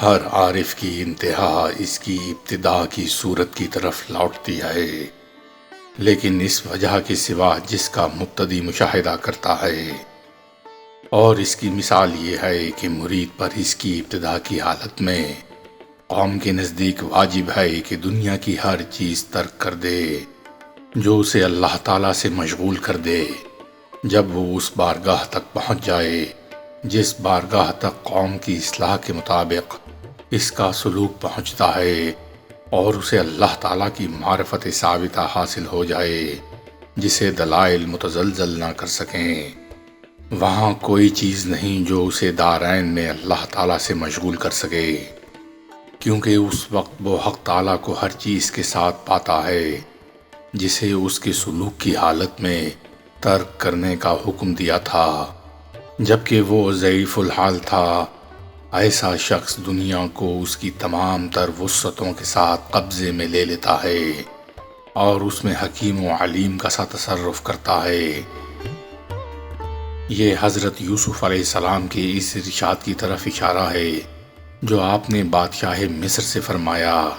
ہر عارف کی انتہا اس کی ابتدا کی صورت کی طرف لوٹتی ہے، لیکن اس وجہ کے سوا جس کا مبتدی مشاہدہ کرتا ہے، اور اس کی مثال یہ ہے کہ مرید پر اس کی ابتدا کی حالت میں قوم کے نزدیک واجب ہے کہ دنیا کی ہر چیز ترک کر دے جو اسے اللہ تعالیٰ سے مشغول کر دے۔ جب وہ اس بارگاہ تک پہنچ جائے جس بارگاہ تک قوم کی اصلاح کے مطابق اس کا سلوک پہنچتا ہے، اور اسے اللہ تعالیٰ کی معرفت ثابتہ حاصل ہو جائے جسے دلائل متزلزل نہ کر سکیں، وہاں کوئی چیز نہیں جو اسے دارین میں اللہ تعالیٰ سے مشغول کر سکے، کیونکہ اس وقت وہ حق تعالیٰ کو ہر چیز کے ساتھ پاتا ہے جسے اس کے سلوک کی حالت میں ترک کرنے کا حکم دیا تھا جبکہ وہ ضعیف الحال تھا۔ ایسا شخص دنیا کو اس کی تمام تر وسعتوں کے ساتھ قبضے میں لے لیتا ہے اور اس میں حکیم و علیم کا سا تصرف کرتا ہے۔ یہ حضرت یوسف علیہ السلام کے اس ارشاد کی طرف اشارہ ہے جو آپ نے بادشاہ مصر سے فرمایا،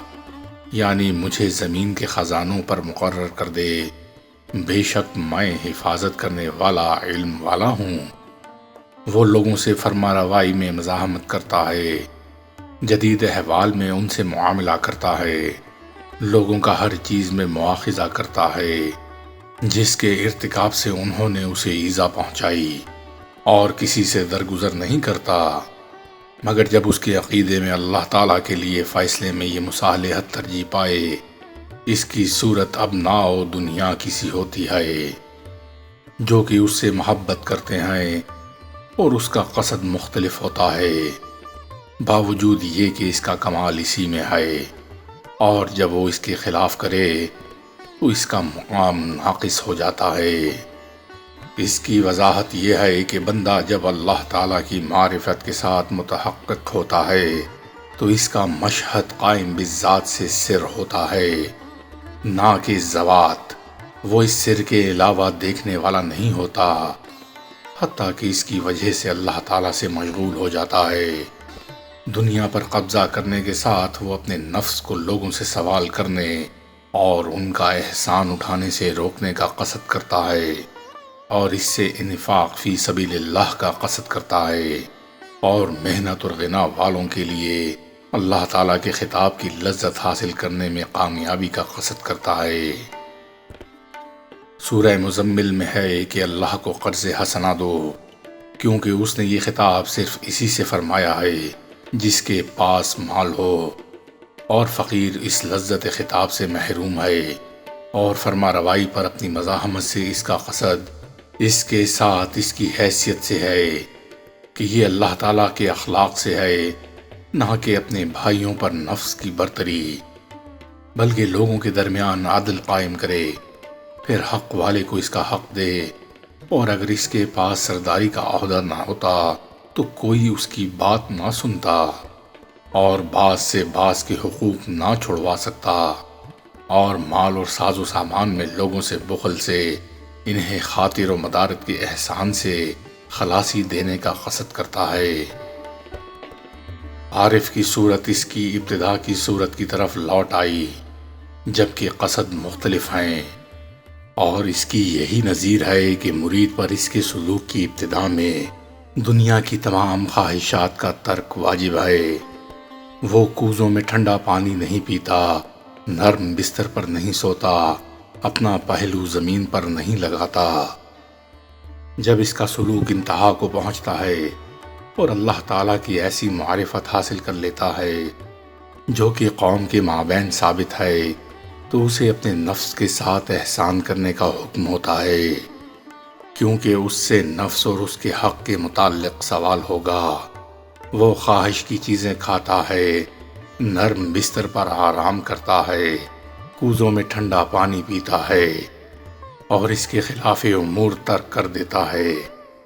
یعنی مجھے زمین کے خزانوں پر مقرر کر دے، بے شک میں حفاظت کرنے والا علم والا ہوں۔ وہ لوگوں سے فرما روائی میں مزاحمت کرتا ہے، جدید احوال میں ان سے معاملہ کرتا ہے، لوگوں کا ہر چیز میں مواخذہ کرتا ہے جس کے ارتکاب سے انہوں نے اسے ایذا پہنچائی، اور کسی سے درگزر نہیں کرتا مگر جب اس کے عقیدے میں اللہ تعالیٰ کے لیے فیصلے میں یہ مصالحت ترجیح پائے۔ اس کی صورت ابناء و دنیا کسی ہوتی ہے جو کہ اس سے محبت کرتے ہیں اور اس کا قصد مختلف ہوتا ہے، باوجود یہ کہ اس کا کمال اسی میں ہے، اور جب وہ اس کے خلاف کرے تو اس کا مقام ناقص ہو جاتا ہے۔ اس کی وضاحت یہ ہے کہ بندہ جب اللہ تعالیٰ کی معرفت کے ساتھ متحقق ہوتا ہے تو اس کا مشہد قائم بالذات سے سر ہوتا ہے، نہ کہ ذوات۔ وہ اس سر کے علاوہ دیکھنے والا نہیں ہوتا، حتیٰ کہ اس کی وجہ سے اللہ تعالیٰ سے مشغول ہو جاتا ہے۔ دنیا پر قبضہ کرنے کے ساتھ وہ اپنے نفس کو لوگوں سے سوال کرنے اور ان کا احسان اٹھانے سے روکنے کا قصد کرتا ہے، اور اس سے انفاق فی سبیل اللہ کا قصد کرتا ہے، اور محنت اور غنا والوں کے لیے اللہ تعالیٰ کے خطاب کی لذت حاصل کرنے میں کامیابی کا قصد کرتا ہے۔ سورہ مزمل میں ہے کہ اللہ کو قرض حسنہ دو، کیونکہ اس نے یہ خطاب صرف اسی سے فرمایا ہے جس کے پاس مال ہو، اور فقیر اس لذت خطاب سے محروم ہے، اور فرما روائی پر اپنی مزاحمت سے اس کا قصد اس کے ساتھ اس کی حیثیت سے ہے کہ یہ اللہ تعالیٰ کے اخلاق سے ہے، نہ کہ اپنے بھائیوں پر نفس کی برتری، بلکہ لوگوں کے درمیان عدل قائم کرے، پھر حق والے کو اس کا حق دے، اور اگر اس کے پاس سرداری کا عہدہ نہ ہوتا تو کوئی اس کی بات نہ سنتا، اور بعض سے بعض کے حقوق نہ چھڑوا سکتا، اور مال اور ساز و سامان میں لوگوں سے بخل سے انہیں خاطر و مدارت کے احسان سے خلاصی دینے کا قصد کرتا ہے۔ عارف کی صورت اس کی ابتدا کی صورت کی طرف لوٹ آئی جبکہ قصد مختلف ہیں، اور اس کی یہی نظیر ہے کہ مرید پر اس کے سلوک کی ابتدا میں دنیا کی تمام خواہشات کا ترک واجب ہے۔ وہ کوزوں میں ٹھنڈا پانی نہیں پیتا، نرم بستر پر نہیں سوتا، اپنا پہلو زمین پر نہیں لگاتا۔ جب اس کا سلوک انتہا کو پہنچتا ہے اور اللہ تعالیٰ کی ایسی معرفت حاصل کر لیتا ہے جو کہ قوم کے مابین ثابت ہے، تو اسے اپنے نفس کے ساتھ احسان کرنے کا حکم ہوتا ہے، کیونکہ اس سے نفس اور اس کے حق کے متعلق سوال ہوگا۔ وہ خواہش کی چیزیں کھاتا ہے، نرم بستر پر آرام کرتا ہے، کوزوں میں ٹھنڈا پانی پیتا ہے، اور اس کے خلاف امور ترک کر دیتا ہے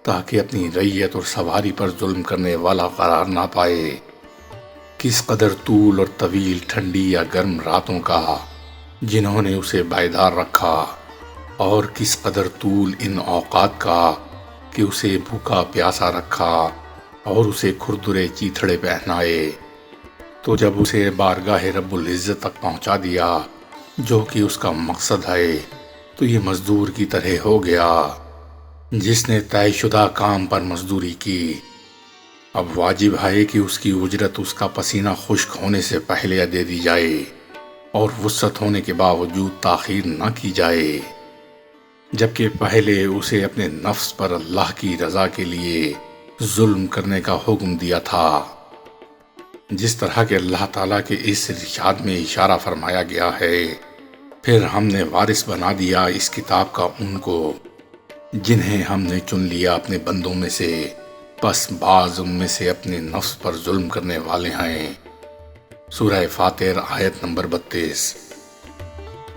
تاکہ اپنی رعیت اور سواری پر ظلم کرنے والا قرار نہ پائے۔ کس قدر طول اور طویل ٹھنڈی یا گرم راتوں کا جنہوں نے اسے بیدار رکھا، اور کس قدر طول ان اوقات کا کہ اسے بھوکا پیاسا رکھا اور اسے کھردرے چیتھڑے پہنائے، تو جب اسے بارگاہ رب العزت تک پہنچا دیا جو کہ اس کا مقصد ہے، تو یہ مزدور کی طرح ہو گیا جس نے طے شدہ کام پر مزدوری کی۔ اب واجب ہے کہ اس کی اجرت اس کا پسینہ خشک ہونے سے پہلے دے دی جائے اور وسعت ہونے کے باوجود تاخیر نہ کی جائے، جبکہ پہلے اسے اپنے نفس پر اللہ کی رضا کے لیے ظلم کرنے کا حکم دیا تھا۔ جس طرح کہ اللہ تعالیٰ کے اس ارشاد میں اشارہ فرمایا گیا ہے، پھر ہم نے وارث بنا دیا اس کتاب کا ان کو جنہیں ہم نے چن لیا اپنے بندوں میں سے، بس بعض ان میں سے اپنے نفس پر ظلم کرنے والے ہیں۔ سورہ فاطر آیت نمبر 32۔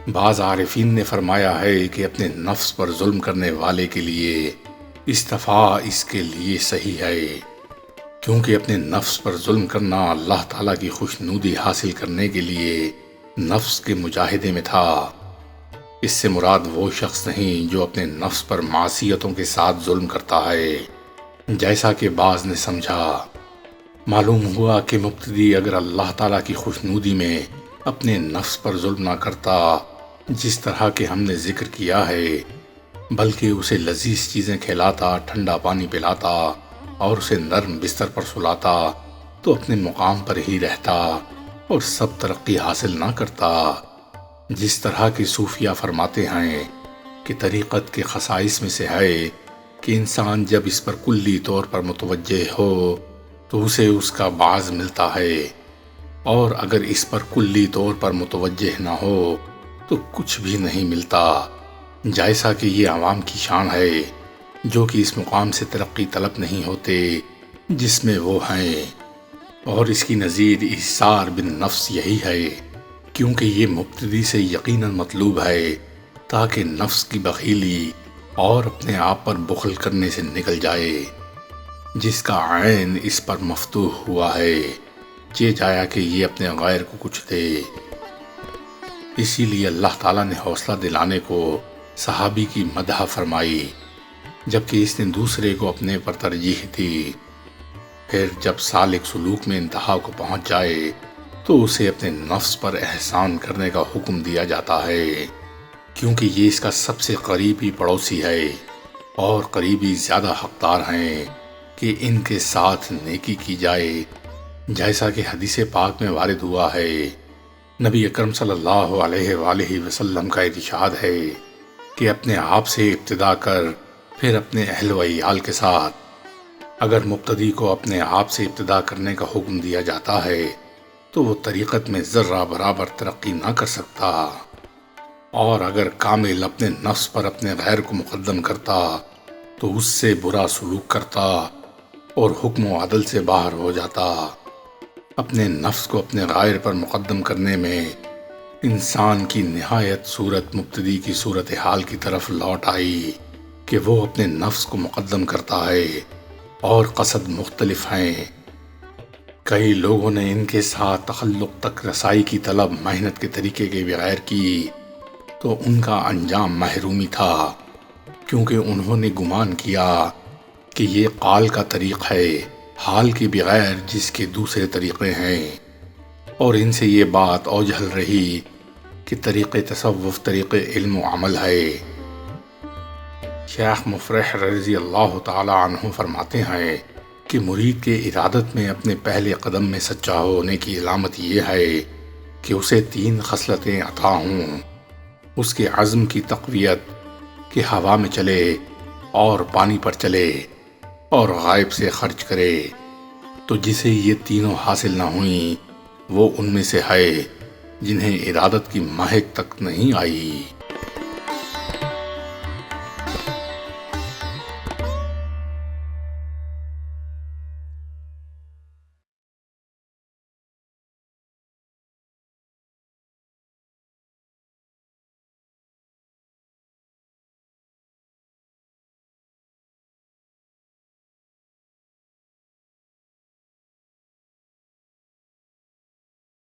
بعض عارفین نے فرمایا ہے کہ اپنے نفس پر ظلم کرنے والے کے لیے استفاء اس کے لیے صحیح ہے، کیونکہ اپنے نفس پر ظلم کرنا اللہ تعالیٰ کی خوشنودی حاصل کرنے کے لیے نفس کے مجاہدے میں تھا۔ اس سے مراد وہ شخص نہیں جو اپنے نفس پر معصیتوں کے ساتھ ظلم کرتا ہے، جیسا کہ بعض نے سمجھا۔ معلوم ہوا کہ مبتدی اگر اللہ تعالیٰ کی خوشنودی میں اپنے نفس پر ظلم نہ کرتا جس طرح کہ ہم نے ذکر کیا ہے، بلکہ اسے لذیذ چیزیں کھلاتا، ٹھنڈا پانی پلاتا اور اسے نرم بستر پر سلاتا، تو اپنے مقام پر ہی رہتا اور سب ترقی حاصل نہ کرتا۔ جس طرح کہ صوفیہ فرماتے ہیں کہ طریقت کے خصائص میں سے ہے کہ انسان جب اس پر کلی طور پر متوجہ ہو تو اسے اس کا بعض ملتا ہے، اور اگر اس پر کلی طور پر متوجہ نہ ہو تو کچھ بھی نہیں ملتا، جیسا کہ یہ عوام کی شان ہے جو کہ اس مقام سے ترقی طلب نہیں ہوتے جس میں وہ ہیں۔ اور اس کی نظیر ایثار بالنفس یہی ہے، کیونکہ یہ مبتدی سے یقیناً مطلوب ہے تاکہ نفس کی بخیلی اور اپنے آپ پر بخل کرنے سے نکل جائے، جس کا عین اس پر مفتوح ہوا ہے، یہ جایا کہ یہ اپنے غیر کو کچھ دے۔ اسی لیے اللہ تعالیٰ نے حوصلہ دلانے کو صحابی کی مدح فرمائی، جبکہ اس نے دوسرے کو اپنے پر ترجیح دی۔ پھر جب سالک سلوک میں انتہا کو پہنچ جائے تو اسے اپنے نفس پر احسان کرنے کا حکم دیا جاتا ہے، کیونکہ یہ اس کا سب سے قریبی پڑوسی ہے، اور قریبی زیادہ حقدار ہیں کہ ان کے ساتھ نیکی کی جائے، جیسا کہ حدیث پاک میں وارد ہوا ہے۔ نبی اکرم صلی اللہ علیہ وآلہ وسلم کا ارشاد ہے کہ اپنے آپ سے ابتدا کر پھر اپنے اہل و عیال کے ساتھ۔ اگر مبتدی کو اپنے آپ سے ابتدا کرنے کا حکم دیا جاتا ہے تو وہ طریقت میں ذرہ برابر ترقی نہ کر سکتا، اور اگر کامل اپنے نفس پر اپنے غیر کو مقدم کرتا تو اس سے برا سلوک کرتا اور حکم و عدل سے باہر ہو جاتا۔ اپنے نفس کو اپنے غیر پر مقدم کرنے میں انسان کی نہایت صورت مبتدی کی صورتحال کی طرف لوٹ آئی کہ وہ اپنے نفس کو مقدم کرتا ہے، اور قصد مختلف ہیں۔ کئی لوگوں نے ان کے ساتھ تخلق تک رسائی کی طلب محنت کے طریقے کے بغیر کی تو ان کا انجام محرومی تھا، کیونکہ انہوں نے گمان کیا کہ یہ قال کا طریق ہے حال کے بغیر جس کے دوسرے طریقے ہیں، اور ان سے یہ بات اوجھل رہی کہ طریق تصوف طریق علم و عمل ہے۔ شیخ مفرح رضی اللہ تعالی عنہ فرماتے ہیں کہ مرید کے ارادت میں اپنے پہلے قدم میں سچا ہونے کی علامت یہ ہے کہ اسے 3 خصلتیں عطا ہوں: اس کے عزم کی تقویت کہ ہوا میں چلے اور پانی پر چلے اور غائب سے خرچ کرے، تو جسے یہ تینوں حاصل نہ ہوئیں وہ ان میں سے ہے جنہیں ارادت کی مہک تک نہیں آئی۔